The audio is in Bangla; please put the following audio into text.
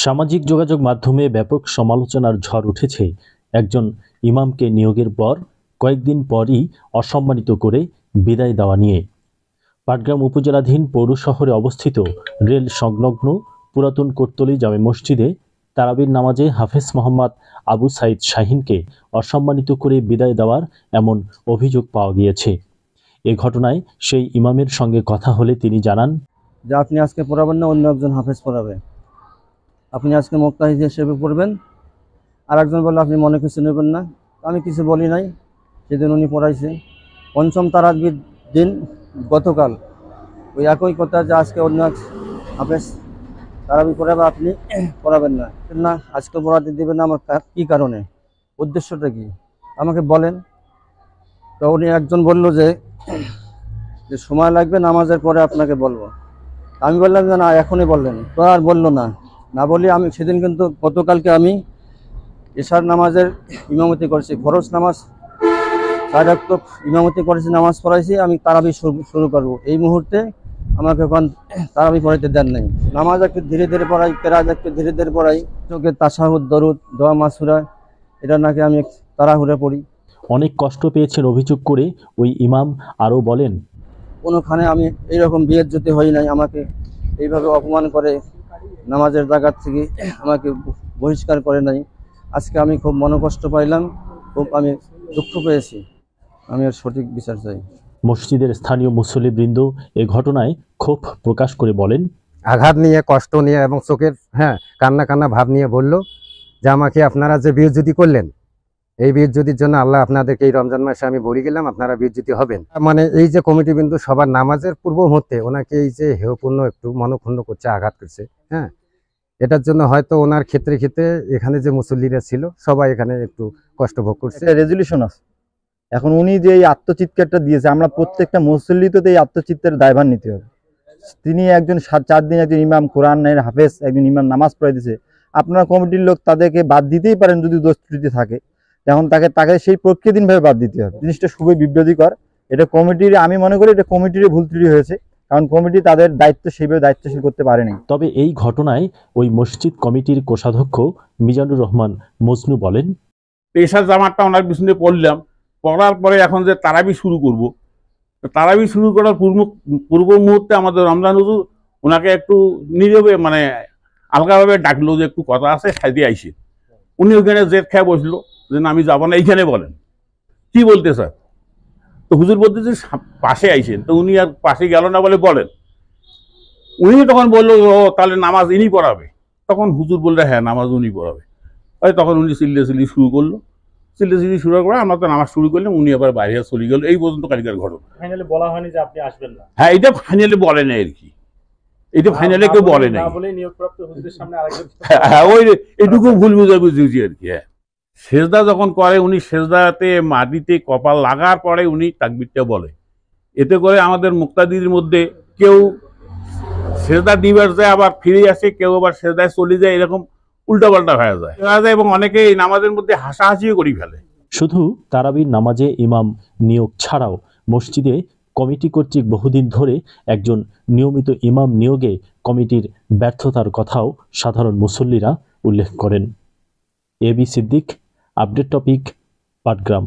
সামাজিক যোগাযোগ মাধ্যমে ব্যাপক সমালোচনার ঝড় উঠেছে একজন ইমামকে নিয়োগের পর কয়েকদিন পরই অসম্মানিত করে বিদায় দেওয়া নিয়ে। পাটগ্রাম উপজেলাধীন পৌর শহরে অবস্থিত রেল সংলগ্ন পুরাতন কোটতলী জামে মসজিদে তারাবির নামাজে হাফেজ মোহাম্মদ আবু সাইদ শাহিনকে অসম্মানিত করে বিদায় দেওয়ার এমন অভিযোগ পাওয়া গিয়েছে। এ ঘটনায় সেই ইমামের সঙ্গে কথা হলে তিনি জানান যে আপনি আজকে পড়াবেন না, অন্য একজন হাফেজ পড়াবে, আপনি আজকে মুক্তা হিসেবে পড়বেন। আর একজন বললো আপনি মনে কিছু নেবেন না। আমি কিছু বলি নাই, সেদিন উনি পড়াইছে। পঞ্চম তারাবির দিন গতকাল ওই একই কথা যে আজকে অন্য এক হাফেজ তারাবি পড়াবে, আপনি পড়াবেন না। না, আজকে পড়াতে দেবেন না, আমার কী কারণে, উদ্দেশ্যটা কি আমাকে বলেন। তো উনি একজন বলল যে সময় লাগবে, নামাজের পরে আপনাকে বলবো। আমি বললাম যে না, এখনই বললেন তো। আর বললো না বলি আমি সেদিন কিন্তু গতকালকে আমি এশার নামাজের ইমামতি করেছি, ফরজ নামাজ 4 ওয়াক্ত ইমামতি করেছি, নামাজ পড়াইছি। আমি তারাবি শুরু করবো, এই মুহূর্তে আমাকে এখন তারাবি পড়াইতে দেন নাই। নামাজ একটু ধীরে ধীরে পড়াই, কেরাত একটু ধীরে ধীরে পড়াই, চোখে তাশাহুদ, দরুদ, দোয়া মাসুরা, এটা নাকি আমি তাড়াহুড়ে পড়ি। অনেক কষ্ট পেয়েছেন অভিযোগ করে ওই ইমাম আরও বলেন, কোনোখানে আমি এইরকম বেইজ্জতি হই নাই, আমাকে এইভাবে অপমান করে নামাজের জায়গা থেকে আমাকে বহিষ্কার করে নাই। আজকে আমি খুব মনোকষ্ট পাইলাম, খুব আমি দুঃখ পেয়েছি। আমি এর সঠিক বিচার চাই। মসজিদের স্থানীয় মুসল্লিবৃন্দ এ ঘটনায় ক্ষোভ প্রকাশ করে বলেন, আঘাত নিয়ে, কষ্ট নিয়ে এবং চোখের কান্না কান্না ভাব নিয়ে বলল যে আমাকে আপনারা যে বেইজ্জতি করলেন, এই বেইজ্জতির জন্য আল্লাহ আপনাদেরকে এই রমজান মাসে আমি বলে গেলাম আপনারা বেইজ্জতি হবেন। মানে এই যে কমিটি বিন্দু সবার নামাজের পূর্ব মুহূর্তে ওনাকে এই যে হেয়পূর্ণ একটু মনক্ষুণ্ণ করছে, আঘাত করছে। এটার জন্য হয়তো ওনার ক্ষেত্রে ক্ষেত্রে এখানে যে মুসল্লিরা ছিল সবাই এখানে একটু কষ্ট ভোগ করছে। রেজলিউশন আছে এখন, উনি যে এই আত্মচিৎকারটা দিয়েছে, আমরা প্রত্যেকটা মুসল্লি তো এই আত্মচিৎকারের দায়ভার নিতে হবে। তিনি একজন 4 দিন একজন ইমাম, কোরআনের হাফেজ, একজন ইমাম নামাজ পড়াই দিয়েছে। আপনারা কমিটির লোক তাদেরকে বাদ দিতেই পারেন যদি দোষ ত্রুটি থাকে, এখন তাকে সেই প্রক্রিয়া দিনভাবে বাদ দিতে হবে। জিনিসটা খুবই বিব্রতিকর। এটা কমিটির, আমি মনে করি এটা কমিটির ভুল ত্রুটি হয়েছে, কারণ কমিটি তাদের দায়িত্ব সেইভাবে দায়িত্বশীল করতে পারেনি। তবে এই ঘটনায় ওই মসজিদ কমিটির কোষাধ্যক্ষ মিজানুর রহমান মজনু বলেন, পেশার জামাতটা ওনার পিছনে পড়লাম, পড়ার পরে এখন যে তারাবি শুরু করব, তারাবি শুরু করার পূর্ব মুহূর্তে আমাদের রমজান হুজুর ওনাকে একটু নীরবে মানে আলগাভাবে ডাকলো যে একটু কথা আছে, সাইডে আইসে। উনি ওখানে জেদ খেয়ে বসলো যে না আমি যাবো না, এইখানে বলেন কি বলতে স্যার। তো হুজুর বলতে যে পাশে আইসেন, তো উনি আর পাশে গেল না, বলেন। উনি তখন বললো ও তাহলে নামাজ ইনি পড়াবে। তখন হুজুর বললে হ্যাঁ নামাজ উনি পড়াবে। তখন উনি চিল্লি শুরু করলো, চিল্লি শুরু করে আমরা তো নামাজ শুরু করলাম, উনি আবার বাইরে চলে গেল। এই পর্যন্ত কালকের ঘটনা। ফাইনালি বলা হয়নি যে আপনি আসবেন না? হ্যাঁ, এটা ফাইনালি বলে নাই আর কি, এটা ফাইনালি কেউ বলে নাই। হ্যাঁ, ওই এটুকু ভুল বুঝাবুঝি আর কি। হ্যাঁ, সেজদা যখন করে উনি সেজদাতে মাটিতে কপাল লাগার পরে উনি তাকবীরটা বলে। এতে করে আমাদের মুক্তাদির মধ্যে কেউ সেজদা দিবার যায় আবার ফিরে আসে, কেউ আবার সেজদায় চলে যায়, এরকম উল্টাপাল্টা হয়ে যায় এবং অনেকে এই নামাজের মধ্যে হাসাহাসিও করে ফেলে। শুধু তারাবির নামাজে ইমাম নিয়োগ ছাড়াও মসজিদে কমিটি কর্তৃক বহুদিন ধরে একজন নিয়মিত ইমাম নিয়োগে কমিটির ব্যর্থতার কথাও সাধারণ মুসল্লিরা উল্লেখ করেন। AB Siddique, update topic, Patgram.